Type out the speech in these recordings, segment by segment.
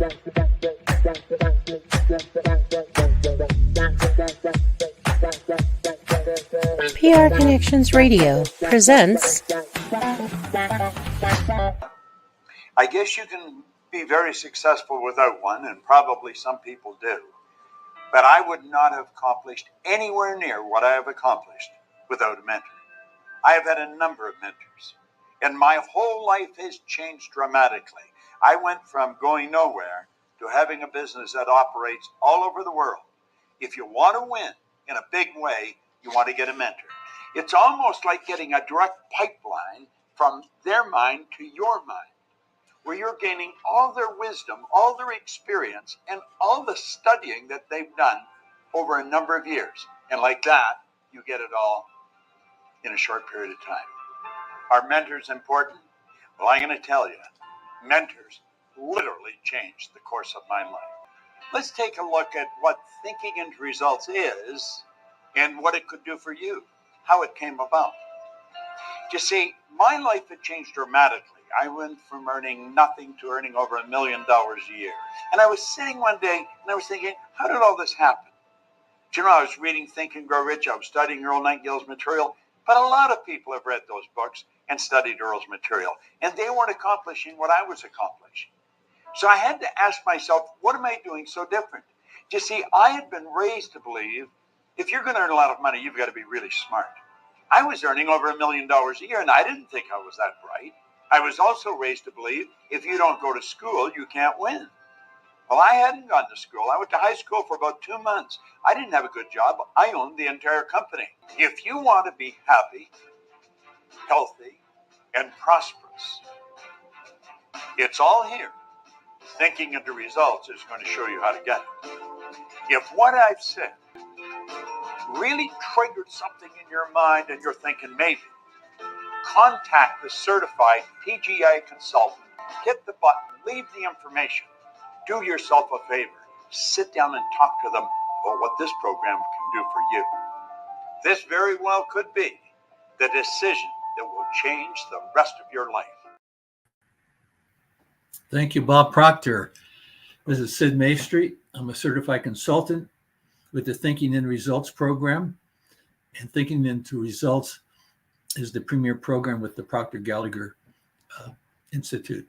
PR Connections Radio presents. I guess you can be very successful without one, and probably some people do. But I would not have accomplished anywhere near what I have accomplished without a mentor. I have had a number of mentors, and my whole life has changed dramatically. I went from going nowhere to having a business that operates all over the world. If you want to win in a big way, you want to get a mentor. It's almost like getting a direct pipeline from their mind to your mind, where you're gaining all their wisdom, all their experience, and all the studying that they've done over a number of years. And like that, you get it all in a short period of time. Are mentors important? Well, I'm going to tell you, mentors literally changed the course of my life. Let's take a look at what thinking into results is and what it could do for you, how it came about. You see, my life had changed dramatically. I went from earning nothing to earning over $1 million a year. And I was sitting one day and I was thinking, how did all this happen? Do you know, I was reading Think and Grow Rich. I was studying Earl Nightingale's material. But a lot of people have read those books and studied Earl's material. And they weren't accomplishing what I was accomplishing. So I had to ask myself, what am I doing so different? You see, I had been raised to believe if you're going to earn a lot of money, you've got to be really smart. I was earning over $1 million a year, and I didn't think I was that bright. I was also raised to believe if you don't go to school, you can't win. Well, I hadn't gone to school. I went to high school for about 2 months. I didn't have a good job. I owned the entire company. If you want to be happy, healthy, and prosperous, it's all here. Thinking into results is going to show you how to get it. If what I've said really triggered something in your mind and you're thinking maybe, contact the certified PGI consultant. Hit the button, leave the information. Do yourself a favor. Sit down and talk to them about what this program can do for you. This very well could be the decision that will change the rest of your life. Thank you, Bob Proctor. This is Sid Maystreet. I'm a certified consultant with the Thinking in Results program. And Thinking into Results is the premier program with the Proctor Gallagher Institute.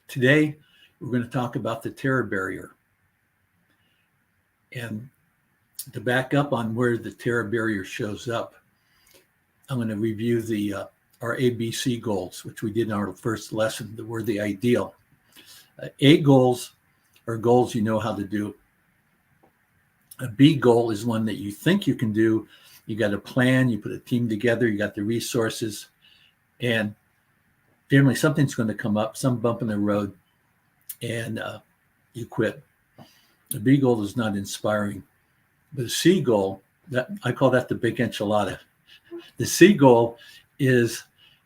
Today, we're going to talk about the terror barrier. And to back up on where the terror barrier shows up, I'm going to review our ABC goals, which we did in our first lesson, the word the ideal. A goals are goals you know how to do. A B goal is one that you think you can do. You got a plan, you put a team together, you got the resources, and generally something's going to come up, some bump in the road, and you quit. The B goal is not inspiring. The C goal, that I call that the big enchilada. The C goal is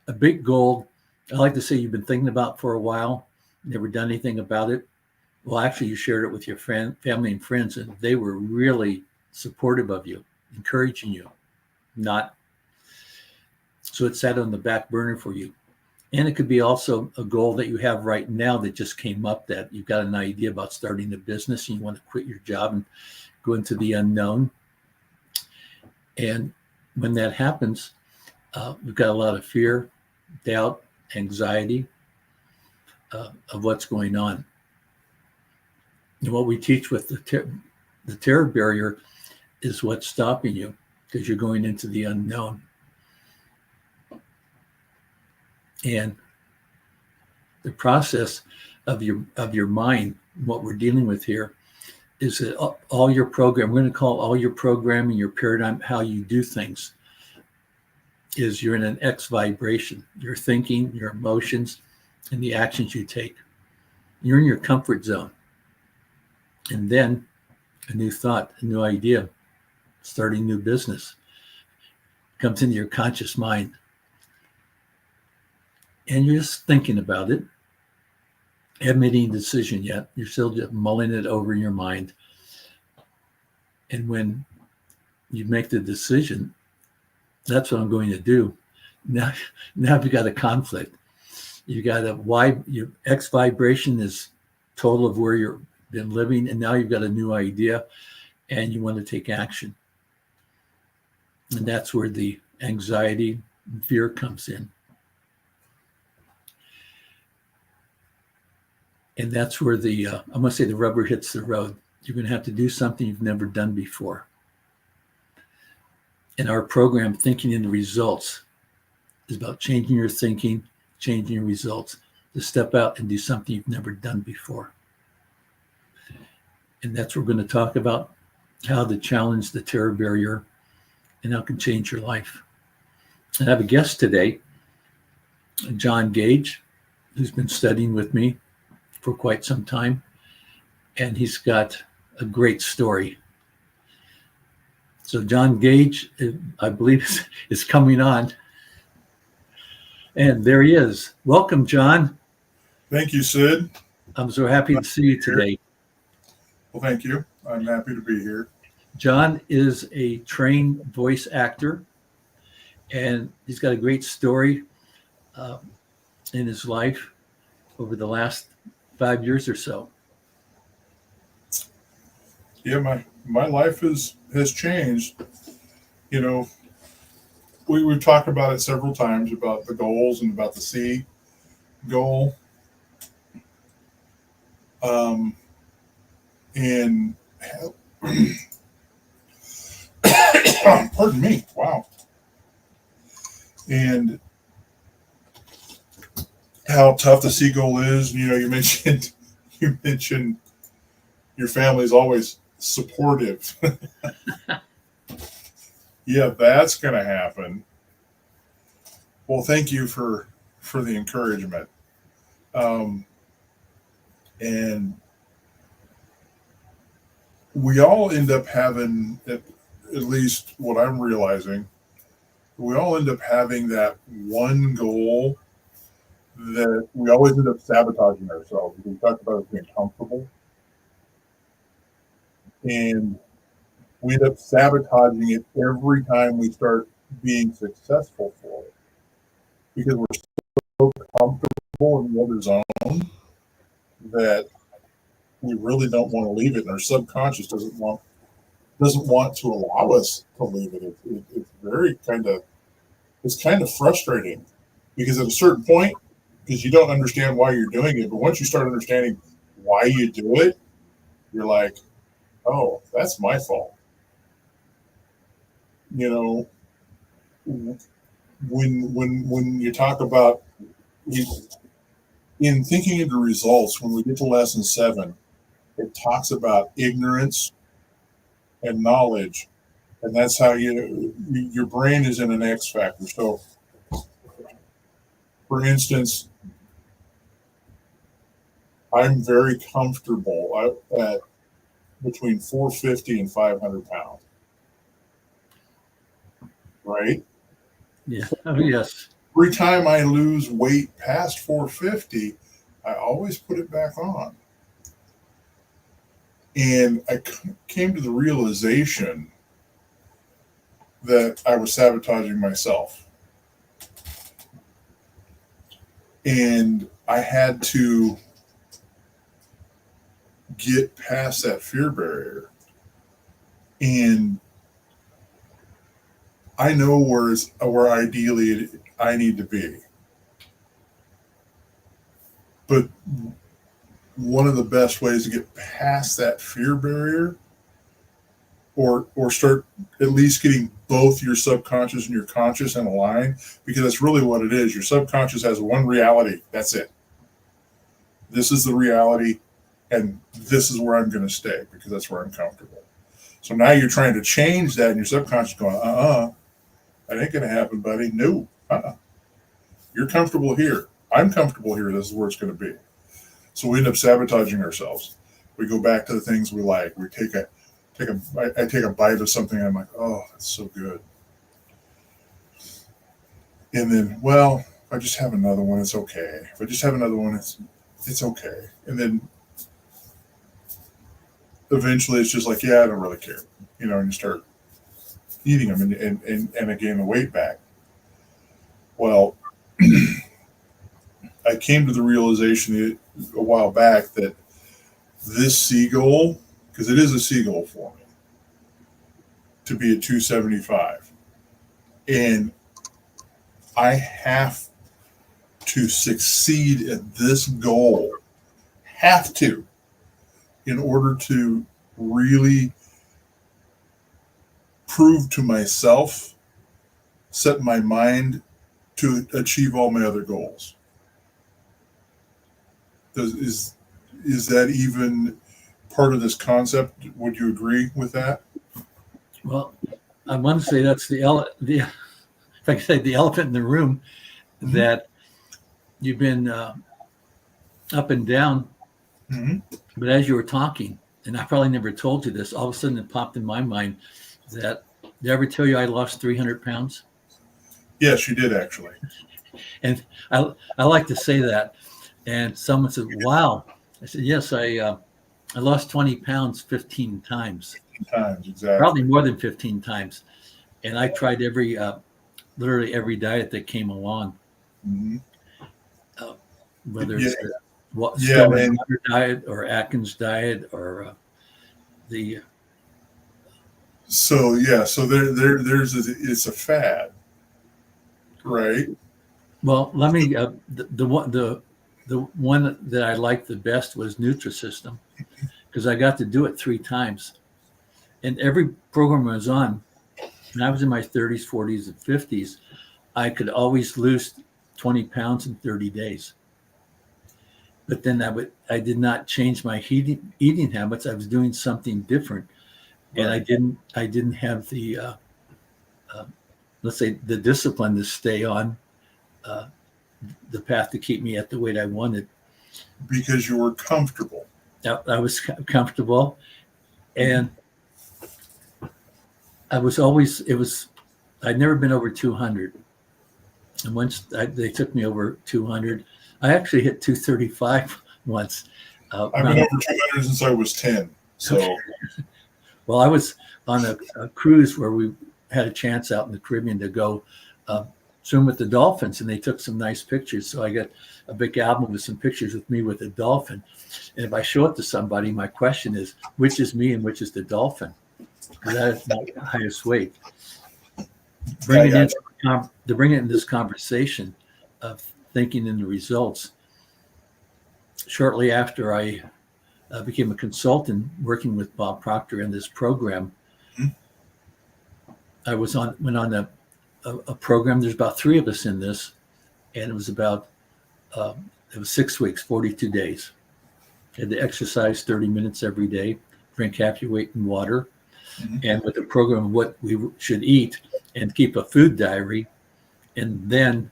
a big goal. I like to say you've been thinking about for a while, never done anything about it. Well, actually, you shared it with your family and friends, and they were really supportive of you, encouraging you, not. So it sat on the back burner for you. And it could be also a goal that you have right now that just came up, that you've got an idea about starting a business and you want to quit your job and go into the unknown. And when that happens, we've got a lot of fear, doubt, anxiety of what's going on. And what we teach with the terror barrier is what's stopping you, because you're going into the unknown. And the process of your mind, what we're dealing with here, is that all your program, we're going to call all your programming, your paradigm, how you do things, is you're in an X vibration. Your thinking, your emotions, and the actions you take. You're in your comfort zone. And then a new thought, a new idea, starting new business comes into your conscious mind. And you're just thinking about it. Haven't made any decision yet. You're still just mulling it over in your mind. And when you make the decision, that's what I'm going to do. Now you've got a conflict. You got your X vibration is total of where you've been living, and now you've got a new idea and you want to take action. And that's where the anxiety and fear comes in. And that's where I'm going to say the rubber hits the road. You're going to have to do something you've never done before. In our program, Thinking into Results, is about changing your thinking, changing your results, to step out and do something you've never done before. And that's what we're going to talk about, how to challenge the terror barrier and how it can change your life. And I have a guest today, John Gage, who's been studying with me for quite some time. And he's got a great story. So John Gage, I believe, is coming on. And there he is. Welcome, John. Thank you, Sid. I'm so happy to see you today. Well, thank you. I'm happy to be here. John is a trained voice actor, and he's got a great story in his life over the last 5 years or so. Yeah, my life has changed. You know, we've talked about it several times, about the goals and about the C goal. And pardon me, wow. And how tough the C goal is. You know, you mentioned your family is always supportive. Yeah, that's going to happen. Well, thank you for the encouragement. And we all end up having, at least what I'm realizing, we all end up having that one goal that we always end up sabotaging ourselves. We talked about it being comfortable. And we end up sabotaging it every time we start being successful for it. Because we're so comfortable in the other zone that we really don't want to leave it, and our subconscious doesn't want to allow us to leave it. It's very kind of frustrating, because at a certain point, because you don't understand why you're doing it, but once you start understanding why you do it, you're like, oh, that's my fault. You know, when you talk about in thinking into results, when we get to lesson 7, it talks about ignorance and knowledge, and that's how your brain is in an X factor. So, for instance, I'm very comfortable at between 450 and 500 pounds, right? Yeah. Oh, yes. Every time I lose weight past 450, I always put it back on. And I came to the realization that I was sabotaging myself. And I had to get past that fear barrier. And I know where ideally I need to be. But one of the best ways to get past that fear barrier, or start at least getting both your subconscious and your conscious in a line, because that's really what it is. Your subconscious has one reality. That's it. This is the reality, and this is where I'm going to stay, because that's where I'm comfortable. So now you're trying to change that, and your subconscious going, that ain't going to happen, buddy. No, You're comfortable here. I'm comfortable here. This is where it's going to be. So we end up sabotaging ourselves. We go back to the things we like. We I take a bite of something. I'm like, oh, that's so good. And then, well, if I just have another one, it's okay. If I just have another one, it's okay. And then eventually it's just like, yeah, I don't really care. And you start eating them and I gain the weight back. Well, I came to the realization a while back that this C goal, because it is a C goal for me, to be at 275. And I have to succeed at this goal, have to, in order to really prove to myself, set my mind to achieve all my other goals. Is that even part of this concept? Would you agree with that? Well, I want to say that's if I could say the elephant in the room, Mm-hmm. that you've been up and down. Mm-hmm. But as you were talking, and I probably never told you this, all of a sudden it popped in my mind that, did I ever tell you I lost 300 pounds? Yes, you did actually. And I like to say that. And someone said, wow. I said, yes, I lost 20 pounds 15 times. 15 times, exactly. Probably more than 15 times. And I tried literally every diet that came along. Mm-hmm. Whether it's the Stone Water diet or Atkins diet or So there's it's a fad, right? Well, let me the one that I liked the best was Nutrisystem, because I got to do it 3 times, and every program I was on, and I was in my 30s, 40s, and 50s, I could always lose 20 pounds in 30 days. But then I did not change my eating habits. I was doing something different, and I didn't have the let's say the discipline to stay on the path to keep me at the weight I wanted. Because you were comfortable. I was comfortable, and I'd never been over 200. And once they took me over 200, I actually hit 235 once. I've been over 200 since I was 10. So, okay. Well, I was on a cruise where we had a chance out in the Caribbean to go swim with the dolphins, and they took some nice pictures. So I got a big album with some pictures with me with a dolphin. And if I show it to somebody, my question is, which is me and which is the dolphin? Because that is my highest weight. To bring it in this conversation of thinking in the results, shortly after I became a consultant working with Bob Proctor in this program, I went on a program. There's about 3 of us in this, and it was about it was 6 weeks, 42 days. Had to exercise 30 minutes every day, drink half your weight in water, and with a program of what we should eat, and keep a food diary. And then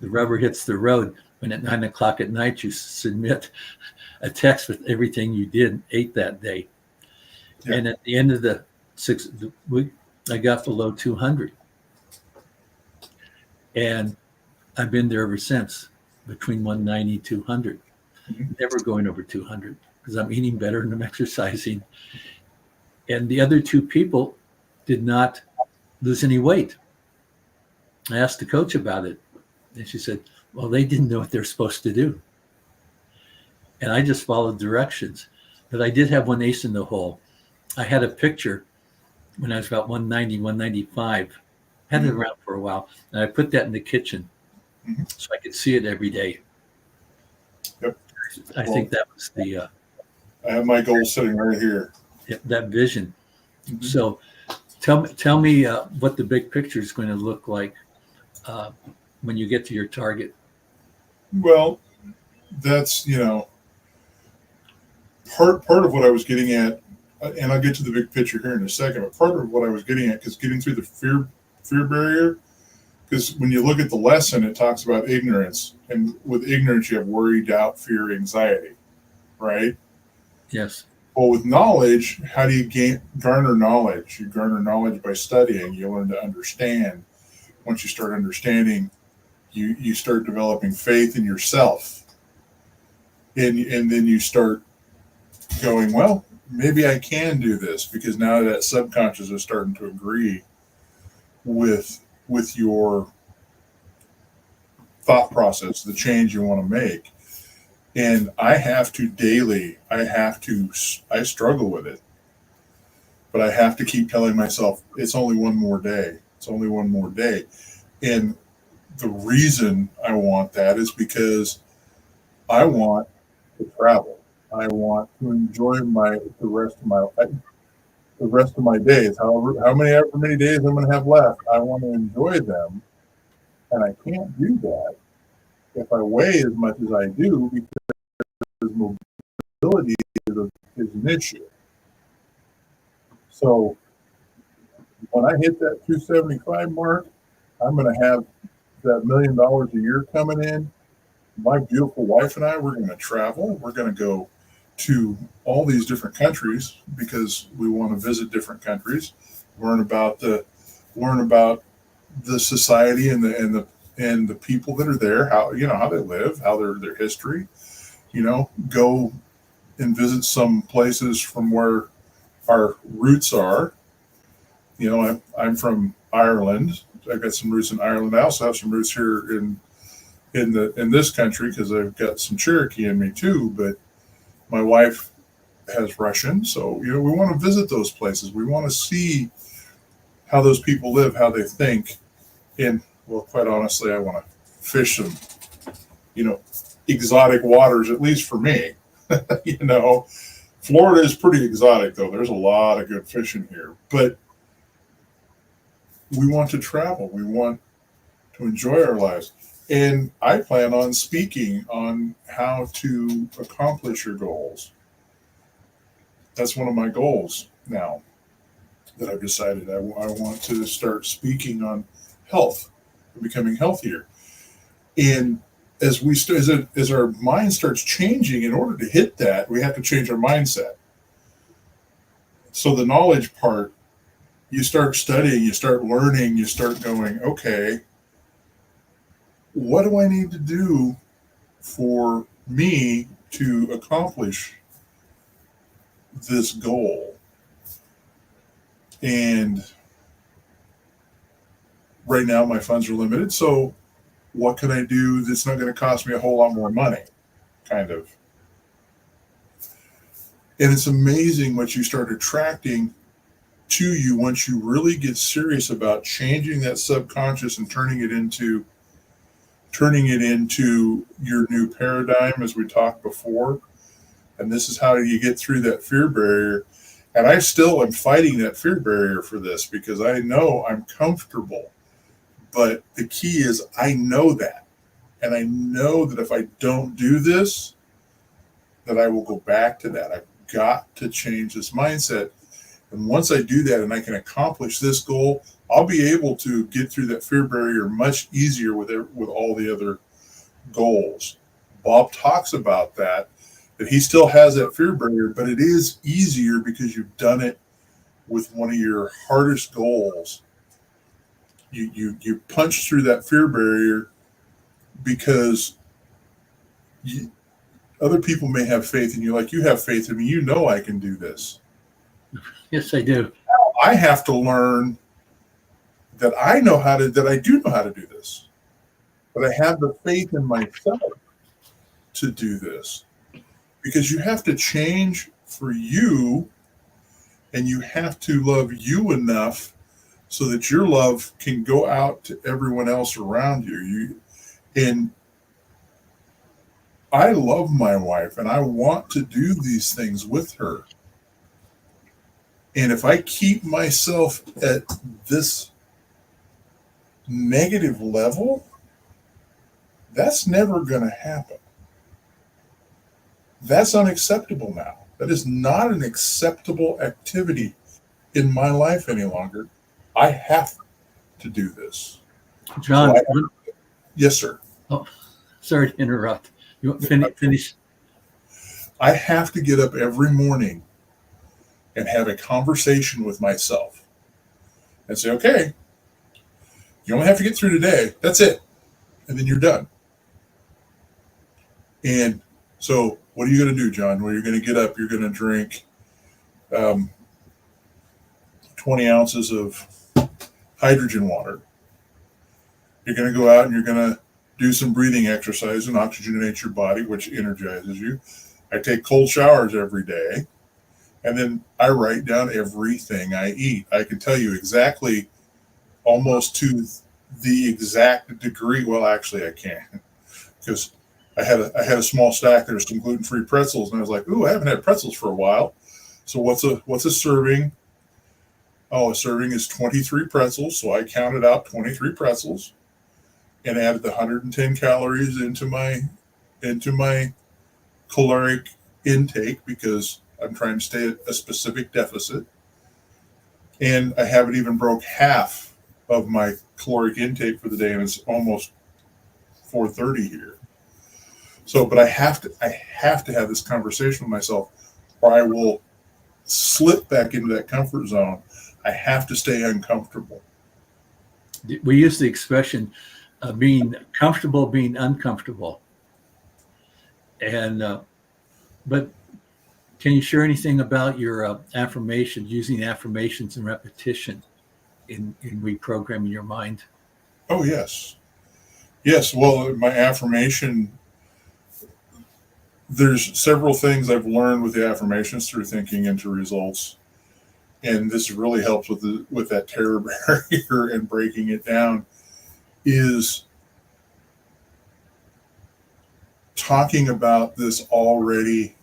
the rubber hits the road when at 9 o'clock at night you submit a text with everything you ate that day. Yeah. And at the end of the 6 week, I got below 200. And I've been there ever since, between 190 and 200. Never going over 200, because I'm eating better and I'm exercising. And the other 2 people did not lose any weight. I asked the coach about it, and she said, well, they didn't know what they're supposed to do. And I just followed directions. But I did have one ace in the hole. I had a picture when I was about 190, 195. Had it around for a while. And I put that in the kitchen so I could see it every day. Yep. I think that was the... I have my goal sitting right here. That vision. So tell me what the big picture is going to look like when you get to your target. Well, that's, part of what I was getting at, and I'll get to the big picture here in a second, but part of what I was getting at is getting through the fear barrier. Because when you look at the lesson, it talks about ignorance. And with ignorance, you have worry, doubt, fear, anxiety, right? Yes. Well, with knowledge, how do you garner knowledge? You garner knowledge by studying. You learn to understand. Once you start understanding, you start developing faith in yourself. And then you start going, well, maybe I can do this, because now that subconscious is starting to agree with your thought process, the change you want to make. And I have to daily, I struggle with it, but I have to keep telling myself, it's only one more day. It's only one more day. And the reason I want that is because I want to travel. I want to enjoy the rest of my days. However many days I'm going to have left, I want to enjoy them, and I can't do that if I weigh as much as I do because mobility is an issue. So when I hit that 275 mark, I'm going to have that $1 million a year coming in. My beautiful wife and I, we're going to travel. We're going to go to all these different countries because we want to visit different countries, learn about the society and the people that are there, how they live, how their history. Go and visit some places from where our roots are. I'm from Ireland. I've got some roots in Ireland. I also have some roots here in this country because I've got some Cherokee in me too. But my wife has Russian, so we want to visit those places. We want to see how those people live, how they think, and well, quite honestly, I want to fish some, exotic waters. At least for me, Florida is pretty exotic though. There's a lot of good fishing here, but we want to travel. We want to enjoy our lives. And I plan on speaking on how to accomplish your goals. That's one of my goals now that I've decided I want to start speaking on health and becoming healthier. And as our mind starts changing, in order to hit that, we have to change our mindset. So the knowledge part, you start studying, you start learning, you start going, okay, what do I need to do for me to accomplish this goal? And right now my funds are limited, so what can I do that's not going to cost me a whole lot more money, kind of. And it's amazing what you start attracting to you once you really get serious about changing that subconscious and turning it into your new paradigm, as we talked before. And this is how you get through that fear barrier. And I still am fighting that fear barrier for this because I know I'm comfortable. But the key is I know that. And I know that if I don't do this, that I will go back to that. I've got to change this mindset. And once I do that and I can accomplish this goal, I'll be able to get through that fear barrier much easier with all the other goals. Bob talks about that he still has that fear barrier, but it is easier because you've done it with one of your hardest goals. You punch through that fear barrier because other people may have faith in you, like you have faith in me. You know I can do this. Yes, I do. I have to learn that I do know how to do this. But I have the faith in myself to do this. Because you have to change for you, and you have to love you enough so that your love can go out to everyone else around you. And I love my wife, and I want to do these things with her. And if I keep myself at this negative level, that's never going to happen. That's unacceptable now. That is not an acceptable activity in my life any longer. I have to do this. John. Yes, sir. Oh, sorry to interrupt. You want to finish? I have to get up every morning and have a conversation with myself and say, okay, you only have to get through today. That's it. And then you're done. And so what are you going to do, John? Well, you're going to get up, you're going to drink 20 ounces of hydrogen water. You're going to go out and you're going to do some breathing exercise and oxygenate your body, which energizes you. I take cold showers every day. And then I write down everything I eat. I can tell you exactly, almost to the exact degree. Well, actually, I can't, because I had a small stack. There's some gluten-free pretzels, and I was like, "Ooh, I haven't had pretzels for a while." So what's a serving? Oh, a serving is 23 pretzels. So I counted out 23 pretzels and added the 110 calories into my caloric intake, because I'm trying to stay at a specific deficit. And I haven't even broke half of my caloric intake for the day, and it's almost 4:30 here. So, but I have to have this conversation with myself, or I will slip back into that comfort zone. I have to stay uncomfortable. We use the expression being comfortable, being uncomfortable. And but can you share anything about your affirmations, using affirmations and repetition in reprogramming your mind? Oh, yes. Yes. Well, my affirmation, there's several things I've learned with the affirmations through thinking into results. And this really helps with that terror barrier and breaking it down, is talking about this already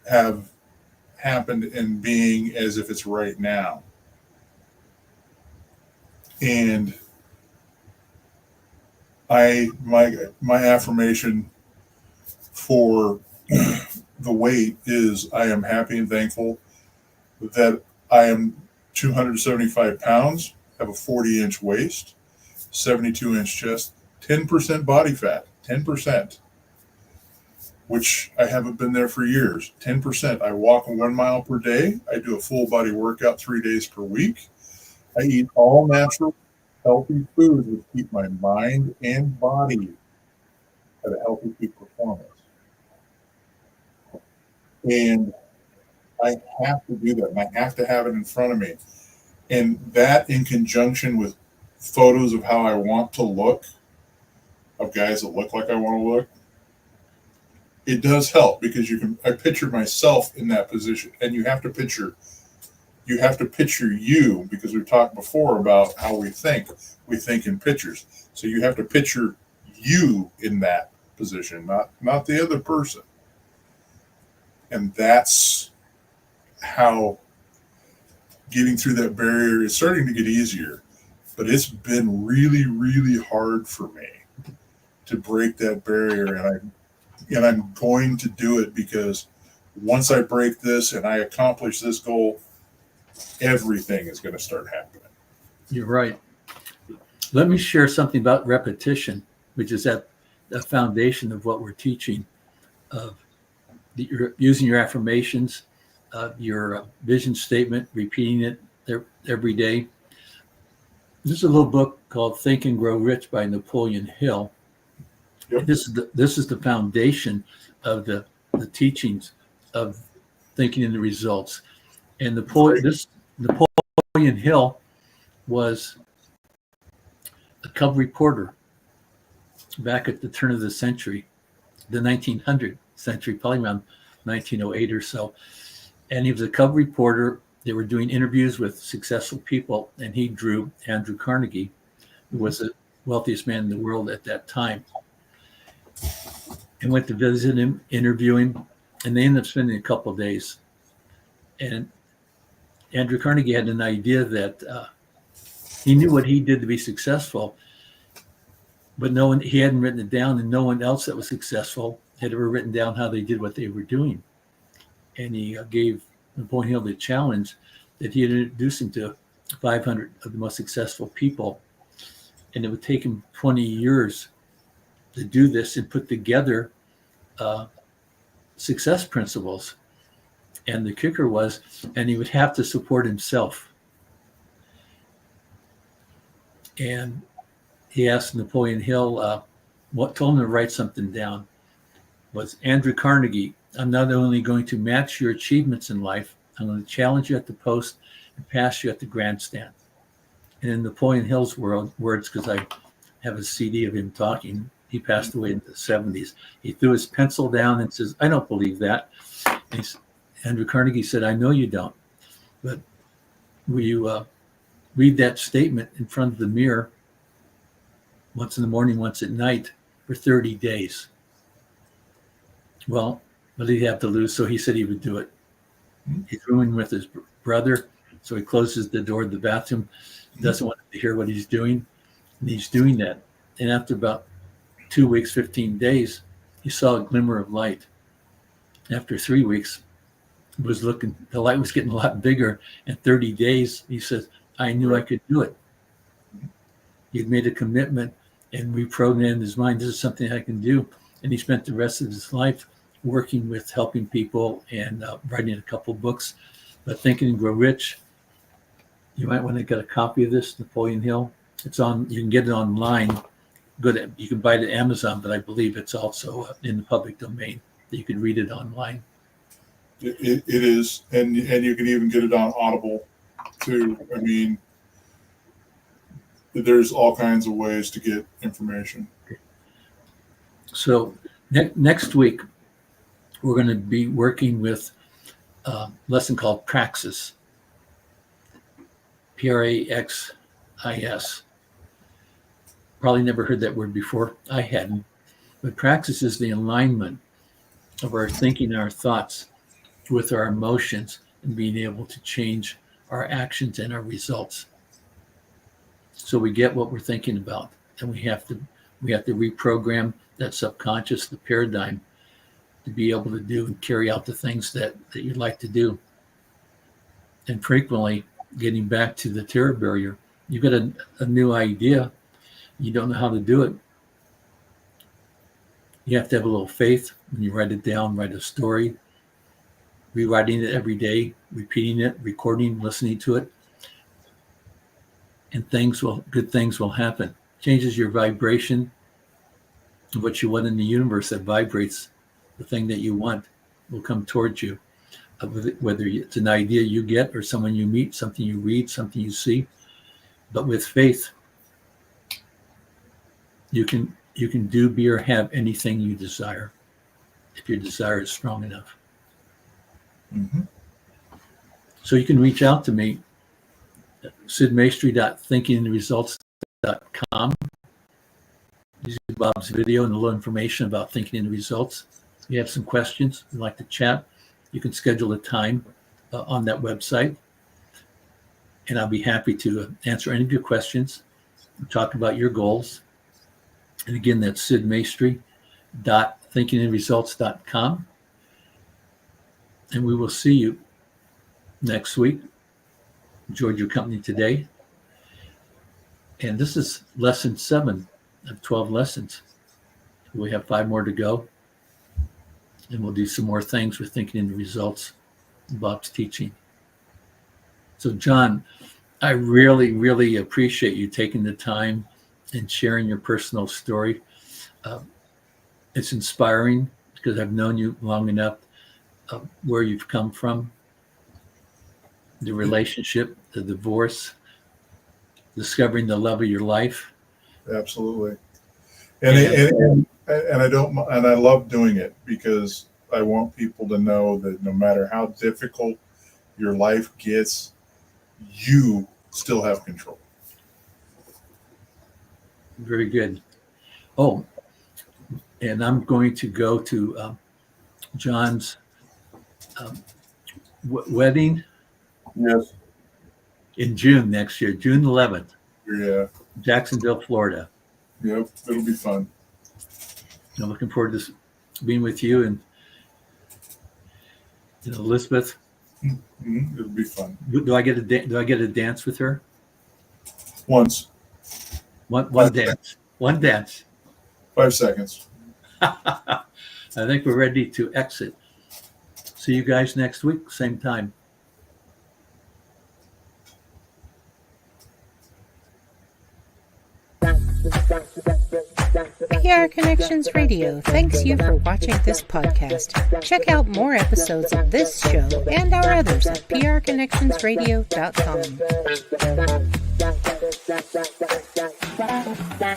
have happened and being as if it's right now. And my affirmation for the weight is, I am happy and thankful that I am 275 pounds, have a 40-inch waist, 72-inch chest, 10% body fat, 10%, which I haven't been there for years. 10%. I walk 1 mile per day. I do a full body workout 3 days per week. I eat all natural, healthy foods which keep my mind and body at a healthy peak performance. And I have to do that, and I have to have it in front of me. And that, in conjunction with photos of how I want to look, of guys that look like I want to look, it does help, because I picture myself in that position, and you have to picture you, because we've talked before about how we think in pictures. So you have to picture you in that position, not the other person. And that's how getting through that barrier is starting to get easier. But it's been really, really hard for me to break that barrier, and I'm going to do it, because once I break this and I accomplish this goal, everything is going to start happening. You're right. Let me share something about repetition, which is at the foundation of what we're teaching. You're using your affirmations, your vision statement, repeating it every day. This is a little book called Think and Grow Rich by Napoleon Hill. Yep. This is the foundation of the teachings of thinking and the results. And Napoleon Hill was a cub reporter back at the turn of the century, the 1900th century, probably around 1908 or so. And he was a cub reporter. They were doing interviews with successful people, and he drew Andrew Carnegie, who was the wealthiest man in the world at that time, and went to visit him, interview him, and they ended up spending a couple of days. And Andrew Carnegie had an idea that he knew what he did to be successful, but he hadn't written it down, and no one else that was successful had ever written down how they did what they were doing. And he gave Napoleon Hill the challenge that he had introduced him to 500 of the most successful people. And it would take him 20 years to do this and put together success principles. And the kicker was, and he would have to support himself. And he asked Napoleon Hill, told him to write something down, was, Andrew Carnegie, I'm not only going to match your achievements in life, I'm going to challenge you at the post and pass you at the grandstand. And in Napoleon Hill's words, because I have a CD of him talking. He passed away in the 70s. He threw his pencil down and says, "I don't believe that." And Andrew Carnegie said, "I know you don't, but will you read that statement in front of the mirror once in the morning, once at night for 30 days. Well, what did he have to lose? So he said he would do it. He's rooming with his brother, so he closes the door of the bathroom, doesn't want to hear what he's doing, and he's doing that. And after about 2 weeks, 15 days, he saw a glimmer of light. After 3 weeks, the light was getting a lot bigger. And 30 days, he says, I knew I could do it. He'd made a commitment and reprogrammed his mind. This is something I can do. And he spent the rest of his life working with helping people and writing a couple books. But Think and Grow Rich, you might want to get a copy of this, Napoleon Hill. It's on. You can get it online. You can buy it at Amazon, but I believe it's also in the public domain. You can read it online. It is, and you can even get it on Audible too. I mean, there's all kinds of ways to get information. So next week, we're going to be working with a lesson called Praxis. Praxis. Probably never heard that word before. I hadn't. But praxis is the alignment of our thinking and our thoughts with our emotions and being able to change our actions and our results. So we get what we're thinking about, and we have to reprogram that subconscious, the paradigm, to be able to do and carry out the things that you'd like to do. And frequently, getting back to the terror barrier, you've got a new idea, you don't know how to do it. You have to have a little faith when you write it down, write a story, rewriting it every day, repeating it, recording, listening to it, and good things will happen. Changes your vibration of what you want in the universe that vibrates. The thing that you want will come towards you, whether it's an idea you get or someone you meet, something you read, something you see. But with faith, you can do, be, or have anything you desire if your desire is strong enough. Mm-hmm. So you can reach out to me at sidmaestri.thinkingandresults.com. Use Bob's video and a little information about thinking and results. If you have some questions, you'd like to chat, you can schedule a time on that website. And I'll be happy to answer any of your questions and talk about your goals. And again, that's sidmaestri.thinkingandresults.com. And we will see you next week. Enjoyed your company today. And this is lesson 7 of 12 lessons. We have 5 more to go. And we'll do some more things with Thinking and Results, Bob's teaching. So, John, I really, really appreciate you taking the time and sharing your personal story. It's inspiring because I've known you long enough, where you've come from, the relationship, the divorce, discovering the love of your life. Absolutely. And I love doing it because I want people to know that no matter how difficult your life gets, you still have control. Very good. Oh, and I'm going to go to John's wedding. Yes. In June next year, June 11th. Yeah. Jacksonville, Florida. Yep. It'll be fun. I'm looking forward to being with you and Elizabeth. Mm-hmm. It'll be fun. Do I get a dance with her? Once. One dance. One dance. 5 seconds. I think we're ready to exit. See you guys next week, same time. PR Connections Radio thanks you for watching this podcast. Check out more episodes of this show and our others at prconnectionsradio.com.